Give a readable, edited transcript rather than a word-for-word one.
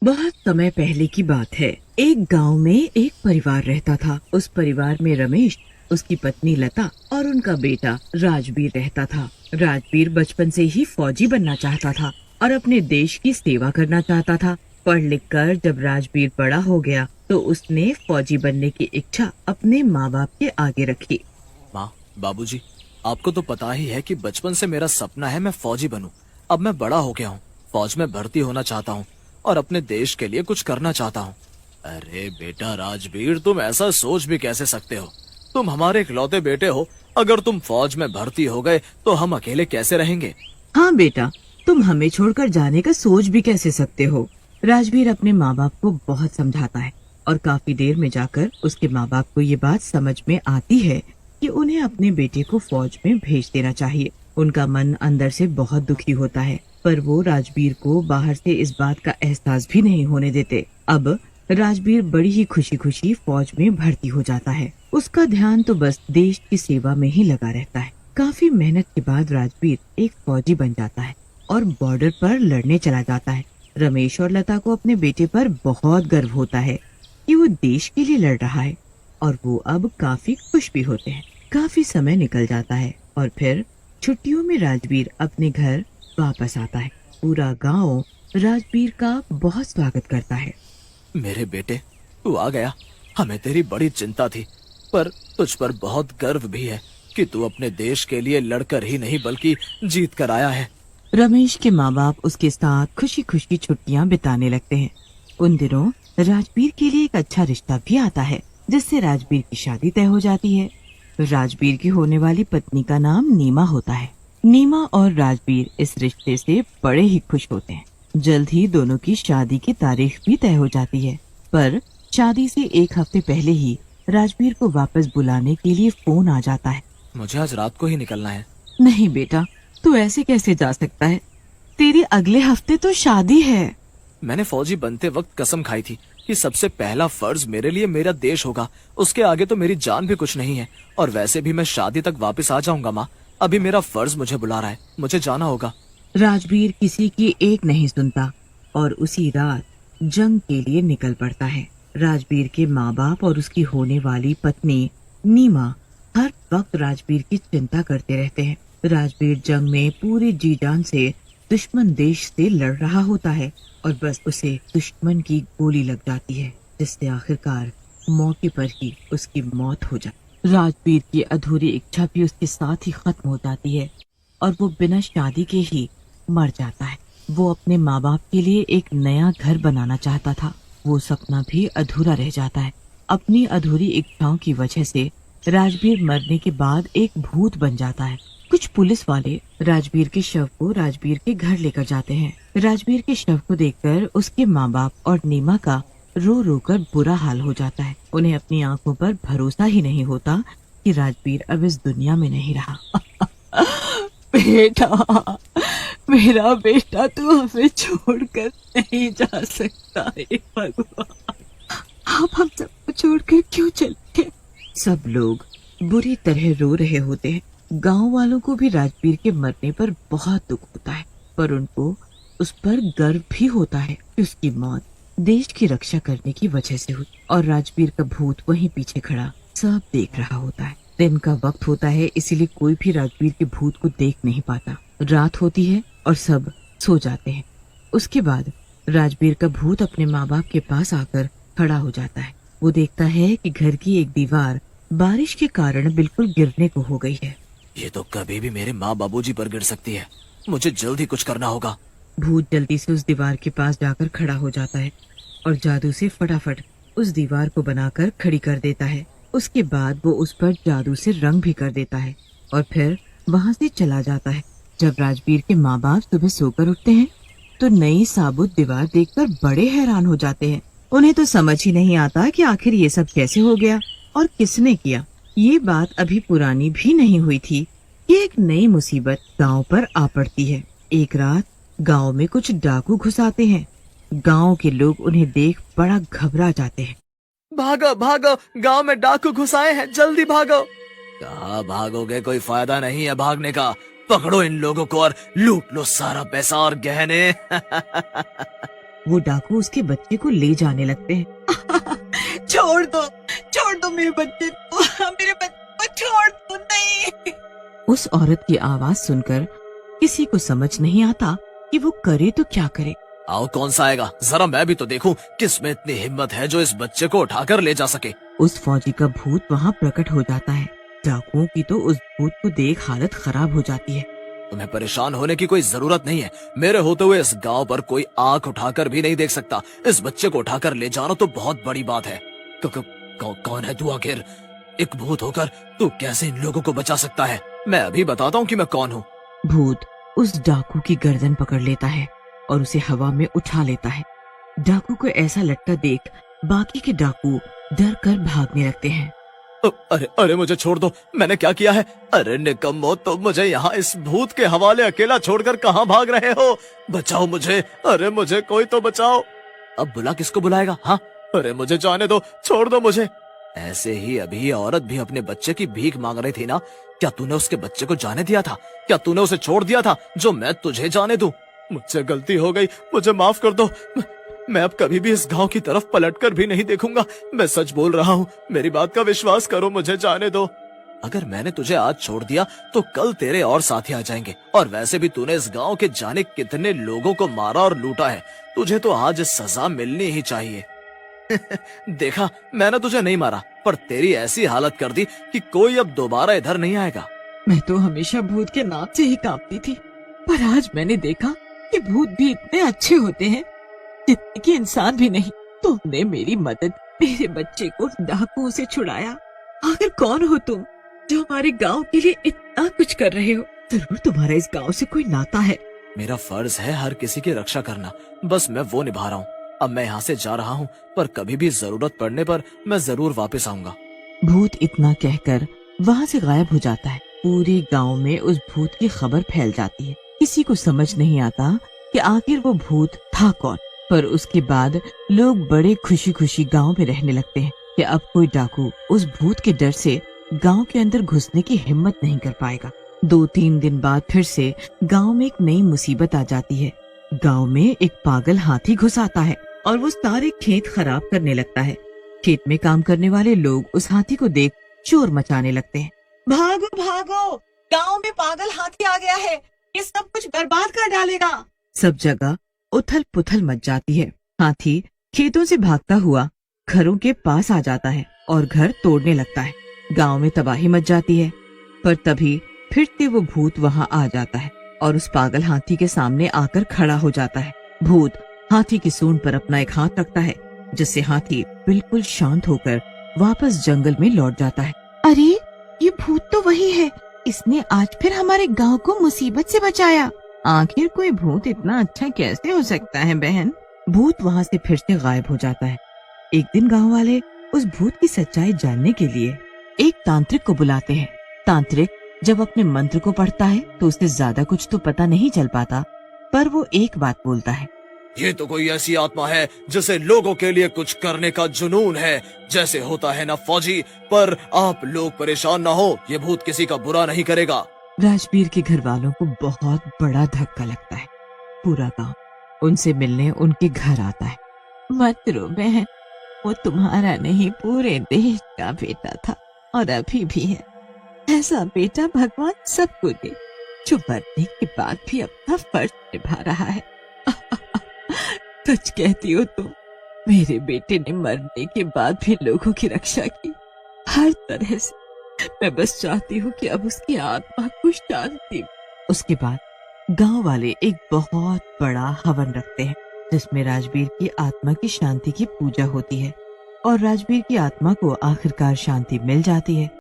बहुत समय पहले की बात है। एक गांव में एक परिवार रहता था। उस परिवार में रमेश, उसकी पत्नी लता और उनका बेटा राजवीर रहता था। राजवीर बचपन से ही फौजी बनना चाहता था और अपने देश की सेवा करना चाहता था। पढ़ लिख कर जब राजवीर बड़ा हो गया तो उसने फौजी बनने की इच्छा अपने माँ बाप के आगे रखी। माँ, बाबूजी, आपको तो पता ही है कि बचपन से मेरा सपना है मैं फौजी बनूं। अब मैं बड़ा हो गया हूँ, फौज में भर्ती होना चाहता हूँ और अपने देश के लिए कुछ करना चाहता हूँ। अरे बेटा राजवीर, तुम ऐसा सोच भी कैसे सकते हो? तुम हमारे इकलौते बेटे हो। अगर तुम फौज में भर्ती हो गए तो हम अकेले कैसे रहेंगे? हाँ बेटा, तुम हमें छोड़कर जाने का सोच भी कैसे सकते हो? राजवीर अपने माँ बाप को बहुत समझाता है और काफी देर में जाकर उसके माँ बाप को ये बात समझ में आती है कि उन्हें अपने बेटे को फौज में भेज देना चाहिए। उनका मन अंदर से बहुत दुखी होता है, पर वो राजवीर को बाहर से इस बात का एहसास भी नहीं होने देते। अब राजवीर बड़ी ही खुशी खुशी फौज में भर्ती हो जाता है। उसका ध्यान तो बस देश की सेवा में ही लगा रहता है। काफी मेहनत के बाद राजवीर एक फौजी बन जाता है और बॉर्डर पर लड़ने चला जाता है। रमेश और लता को अपने बेटे पर बहुत गर्व होता है कि वो देश के लिए लड़ रहा है और वो अब काफी खुश भी होते हैं। काफी समय निकल जाता है और फिर छुट्टियों में राजवीर अपने घर वापस आता है। पूरा गांव राजवीर का बहुत स्वागत करता है। मेरे बेटे, तू आ गया। हमें तेरी बड़ी चिंता थी, पर तुझ पर बहुत गर्व भी है कि तू अपने देश के लिए लड़कर ही नहीं बल्कि जीत कर आया है। रमेश के माँ बाप उसके साथ खुशी खुशी छुट्टियां बिताने लगते हैं। उन दिनों राजवीर के लिए एक अच्छा रिश्ता भी आता है, जिससे राजवीर की शादी तय हो जाती है। राजवीर की होने वाली पत्नी का नाम नीमा होता है। नीमा और राजवीर इस रिश्ते से बड़े ही खुश होते हैं। जल्द ही दोनों की शादी की तारीख भी तय हो जाती है, पर शादी से एक हफ्ते पहले ही राजवीर को वापस बुलाने के लिए फोन आ जाता है। मुझे आज रात को ही निकलना है। नहीं बेटा, तू ऐसे कैसे जा सकता है? तेरी अगले हफ्ते तो शादी है। मैंने फौजी बनते वक्त कसम खाई थी कि सबसे पहला फर्ज मेरे लिए मेरा देश होगा। उसके आगे तो मेरी जान भी कुछ नहीं है। और वैसे भी मैं शादी तक वापस आ जाऊंगा माँ। अभी मेरा फर्ज मुझे बुला रहा है, मुझे जाना होगा। राजवीर किसी की एक नहीं सुनता और उसी रात जंग के लिए निकल पड़ता है। राजवीर के माँ बाप और उसकी होने वाली पत्नी नीमा हर वक्त राजवीर की चिंता करते रहते हैं। राजवीर जंग में पूरे जी जान से दुश्मन देश से लड़ रहा होता है और बस उसे दुश्मन की गोली लग जाती है, जिससे आखिरकार मौके पर ही उसकी मौत हो जाती। राजवीर की अधूरी इच्छा भी उसके साथ ही खत्म हो जाती है और वो बिना शादी के ही मर जाता है। वो अपने माँ बाप के लिए एक नया घर बनाना चाहता था। वो सपना भी अधूरा रह जाता है। अपनी अधूरी इच्छाओं की वजह से राजवीर मरने के बाद एक भूत बन जाता है। कुछ पुलिस वाले राजवीर के शव को राजवीर के घर लेकर जाते हैं। राजवीर के शव को देखकर उसके माँ बाप और नीमा का रो रो कर बुरा हाल हो जाता है। उन्हें अपनी आंखों पर भरोसा ही नहीं होता कि राजवीर अब इस दुनिया में नहीं रहा। बेटा, मेरा बेटा तू हमें छोड़कर नहीं जा सकता है भगवान। आप हम सबको छोड़कर क्यों चले गए? सब लोग बुरी तरह रो रहे होते हैं। गांव वालों को भी राजवीर के मरने पर बहुत दुख होता है, पर उनको उस पर गर्व भी होता है कि उसकी मौत देश की रक्षा करने की वजह से हुई और राजवीर का भूत वहीं पीछे खड़ा सब देख रहा होता है। दिन का वक्त होता है, इसीलिए कोई भी राजवीर के भूत को देख नहीं पाता। रात होती है और सब सो जाते हैं। उसके बाद राजवीर का भूत अपने माँ बाप के पास आकर खड़ा हो जाता है। वो देखता है कि घर की एक दीवार बारिश के कारण बिल्कुल गिरने को हो गई है। ये तो कभी भी मेरे माँ बाबूजी पर गिर सकती है। मुझे जल्द ही कुछ करना होगा। भूत जल्दी से उस दीवार के पास जाकर खड़ा हो जाता है और जादू से फटाफट उस दीवार को बनाकर खड़ी कर देता है। उसके बाद वो उस पर जादू से रंग भी कर देता है और फिर वहाँ से चला जाता है। जब राजवीर के माँ बाप सुबह सोकर उठते हैं तो नई साबुत दीवार देखकर बड़े हैरान हो जाते हैं। उन्हें तो समझ ही नहीं आता कि आखिर ये सब कैसे हो गया और किसने किया। ये बात अभी पुरानी भी नहीं हुई थी कि एक नई मुसीबत गांव पर आ पड़ती है। एक रात गांव में कुछ डाकू घुस आते हैं। गांव के लोग उन्हें देख बड़ा घबरा जाते हैं। भागो भागो, गांव में डाकू घुस आए हैं, जल्दी भागो। कहाँ भागोगे, कोई फायदा नहीं है भागने का। पकड़ो इन लोगों को और लूट लो सारा पैसा और गहने। वो डाकू उसके बच्चे को ले जाने लगते हैं। छोड़ दो मेरे बच्चे को छोड़ दो, नहीं। उस औरत की आवाज सुनकर किसी को समझ नहीं आता कि वो करे तो क्या करे। आओ, कौन सा आएगा, जरा मैं भी तो देखूं किस में इतनी हिम्मत है जो इस बच्चे को उठाकर ले जा सके। उस फौजी का भूत वहाँ प्रकट हो जाता है। डाकुओं की तो उस भूत को देख हालत खराब हो जाती है। तुम्हें परेशान होने की कोई जरूरत नहीं है। मेरे होते हुए इस गांव पर कोई आंख उठाकर भी नहीं देख सकता। इस बच्चे को उठाकर ले जाना तो बहुत बड़ी बात है। कौन है तू आखिर? एक भूत होकर तू कैसे इन लोगों को बचा सकता है? मैं अभी बताता हूँ कि मैं कौन हूँ। भूत उस डाकू की गर्दन पकड़ लेता है और उसे हवा में उठा लेता है। डाकू को ऐसा लटका देख बाकी के डाकू डर कर भागने लगते हैं। अरे मुझे छोड़ दो, मैंने क्या किया है? अरे निकम्मो, तुम मुझे यहाँ इस भूत के हवाले अकेला छोड़कर कहाँ भाग रहे हो? बचाओ मुझे, अरे मुझे कोई तो बचाओ। अब बुला किसको बुलाएगा? हाँ, अरे मुझे जाने दो, छोड़ दो मुझे। ऐसे ही अभी ये औरत भी अपने बच्चे की भीख मांग रही थी ना? क्या तूने उसके बच्चे को जाने दिया था? क्या तूने उसे छोड़ दिया था जो मैं तुझे जाने दूं? मुझसे गलती हो गई, मुझे माफ कर दो। मैं अब कभी भी इस गांव की तरफ पलटकर भी नहीं देखूंगा। मैं सच बोल रहा हूँ, मेरी बात का विश्वास करो, मुझे जाने दो। अगर मैंने तुझे आज छोड़ दिया तो कल तेरे और साथी आ जाएंगे। और वैसे भी तूने इस गांव के जाने कितने लोगों को मारा और लूटा है। तुझे तो आज सजा मिलनी ही चाहिए। देखा, मैंने तुझे नहीं मारा, पर तेरी ऐसी हालत कर दी कि कोई अब दोबारा इधर नहीं आएगा। मैं तो हमेशा भूत के नाम से ही कांपती थी, पर आज मैंने देखा कि भूत भी इतने अच्छे होते हैं जितने कि इंसान भी नहीं। तुमने मेरी मदद, मेरे बच्चे को डाकुओं से छुड़ाया। आखिर कौन हो तुम जो हमारे गांव के लिए इतना कुछ कर रहे हो? जरूर तुम्हारा इस गांव से कोई नाता है। मेरा फर्ज है हर किसी की रक्षा करना, बस मैं वो निभा रहा हूँ। अब मैं यहाँ से जा रहा हूँ, पर कभी भी जरूरत पड़ने पर मैं जरूर वापस आऊंगा। भूत इतना कहकर वहाँ से गायब हो जाता है। पूरे गांव में उस भूत की खबर फैल जाती है। किसी को समझ नहीं आता कि आखिर वो भूत था कौन। पर उसके बाद लोग बड़े खुशी खुशी गांव में रहने लगते हैं कि अब कोई डाकू उस भूत के डर से गांव के अंदर घुसने की हिम्मत नहीं कर पाएगा। 2-3 दिन बाद फिर से गांव में एक नई मुसीबत आ जाती है। गांव में एक पागल हाथी घुस आता है और वो सारे खेत खराब करने लगता है। खेत में काम करने वाले लोग उस हाथी को देख शोर मचाने लगते हैं। भागो भागो, गांव में पागल हाथी आ गया है, ये सब कुछ बर्बाद कर डालेगा। सब जगह उथल पुथल मच जाती है। हाथी खेतों से भागता हुआ घरों के पास आ जाता है और घर तोड़ने लगता है। गांव में तबाही मच जाती है। पर तभी फिर से वो भूत वहां आ जाता है और उस पागल हाथी के सामने आकर खड़ा हो जाता है। भूत हाथी की सूंड पर अपना एक हाथ रखता है, जिससे हाथी बिल्कुल शांत होकर वापस जंगल में लौट जाता है। अरे ये भूत तो वही है, इसने आज फिर हमारे गांव को मुसीबत से बचाया। आखिर कोई भूत इतना अच्छा कैसे हो सकता है बहन? भूत वहाँ से फिर से गायब हो जाता है। एक दिन गांव वाले उस भूत की सच्चाई जानने के लिए एक तांत्रिक को बुलाते हैं। तांत्रिक जब अपने मंत्र को पढ़ता है तो उसे ज्यादा कुछ तो पता नहीं चल पाता, पर वो एक बात बोलता है। ये तो कोई ऐसी आत्मा है जिसे लोगों के लिए कुछ करने का जुनून है, जैसे होता है ना फौजी। पर आप लोग परेशान ना हो, ये भूत किसी का बुरा नहीं करेगा। राजवीर के घर वालों को बहुत बड़ा धक्का लगता है। पूरा गांव उनसे मिलने उनके घर आता है। मत रो बहन, वो तुम्हारा नहीं पूरे देश का बेटा था और अभी भी है। ऐसा बेटा भगवान सबको दे जो मरने के बाद भी अपना फर्ज निभा रहा है। सच कहती हो तुम, मेरे बेटे ने मरने के बाद भी लोगों की रक्षा की हर तरह से। मैं बस चाहती हूँ कि अब उसकी आत्मा को शांति। उसके बाद गांव वाले एक बहुत बड़ा हवन रखते हैं, जिसमें राजवीर की आत्मा की शांति की पूजा होती है और राजवीर की आत्मा को आखिरकार शांति मिल जाती है।